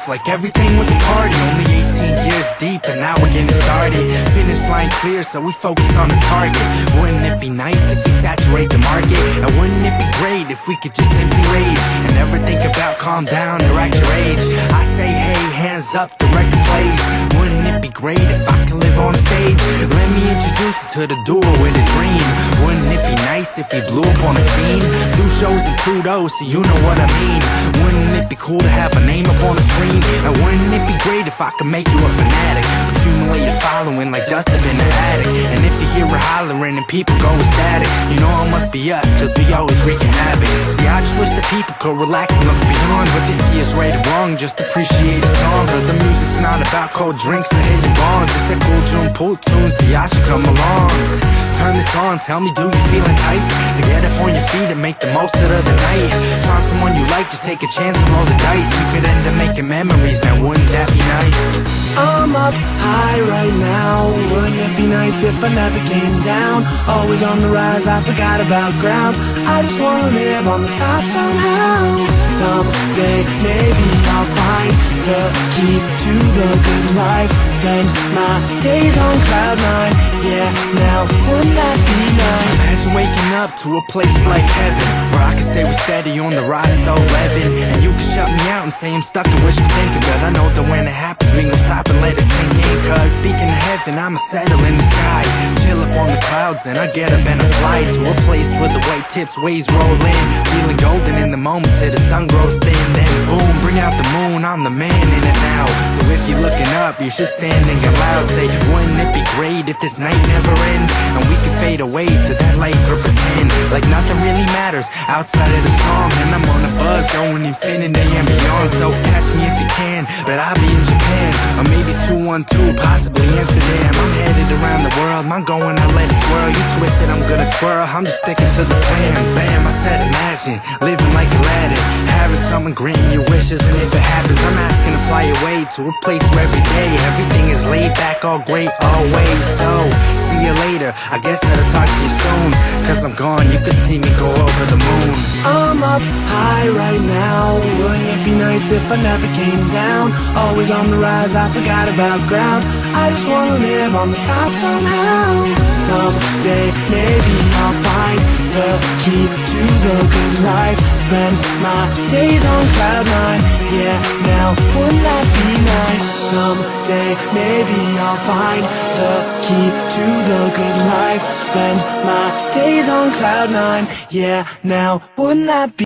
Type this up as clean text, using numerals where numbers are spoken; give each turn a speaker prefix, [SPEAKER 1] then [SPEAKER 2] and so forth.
[SPEAKER 1] life like everything was a party. Only 18 years deep and now we're getting started. Finish line clear, so we focused on the target. Wouldn't it be nice if we saturate the market? And wouldn't it be great if we could just simply rage and never think about calm down or act your age? I say hey, hands up, the record plays. Wouldn't it be great if I could live on stage? Let me introduce you to the duo with a dream. Wouldn't it be nice if we blew up on the scene? Do shows in Pluto, so you know what I mean. Wouldn't it be cool to have a name up on the screen? And wouldn't it be great if I could make you a fanatic? Accumulate a following like dust up in the attic. And if you hear her hollering and people go ecstatic, you know it must be us, cause we always wreaking havoc. See, I just wish that people could relax and look beyond what this year's right or wrong. Just appreciate a song, cause the music's not about cold drinks and hitting bonds. It's the cool June pool tunes, so y'all should come along. Turn this on, tell me, do you feel enticed to get up on your feet and make the most of the night? Find someone you like, just take a chance and roll the dice. You could end up making memories, now wouldn't that be nice?
[SPEAKER 2] I'm up high right now. Wouldn't it be nice if I never came down? Always on the rise, I forgot about ground. I just wanna live on the top somehow. Someday maybe I'll find the key to the good life. Spend my days on cloud nine. Yeah, now wouldn't that be nice?
[SPEAKER 1] Imagine waking up to a place like heaven, where I can say we're steady on the rise, so living. And you can shut me out and say I'm stuck in wishful thinking, but I know that when it happens we gon' stop and let it sink in. Cause speaking of heaven, I'ma settle in the sky, chill up on the clouds, then I get up and I fly to a place where the white tips waves roll in, feeling golden in the moment till the sun grows thin. Then boom, bring out the moon, I'm the man in it now. So if you're looking up, you should stand and get loud. Say, wouldn't it be great if this night never ends, and we can fade away to that light for pretend, like nothing really matters outside of the song. And I'm on a buzz going infinity and beyond, so catch me if you can, but I'll be in Japan, or maybe 212, possibly Amsterdam. I'm headed around the world, I'm going, I let it swirl. You twisted, I'm gonna twirl, I'm just sticking to the plan. Bam, I said imagine, living like Aladdin, having someone granting your wishes, and if it happens, I'm asking to fly away to a place where every day everything is laid back, all great, always. So, see you later, I guess that I'll talk to you soon, cause I'm gone, you can see me go over the moon.
[SPEAKER 2] I'm up high right now. Wouldn't it be nice if I never came down? Always on the rise, I forgot about ground. I just wanna live on the top somehow. Someday maybe I'll find the key to the good life. Spend my days on cloud nine. Yeah, now wouldn't that be nice? Someday maybe I'll find the key to the good life. Spend my days on cloud nine. Yeah, now wouldn't that be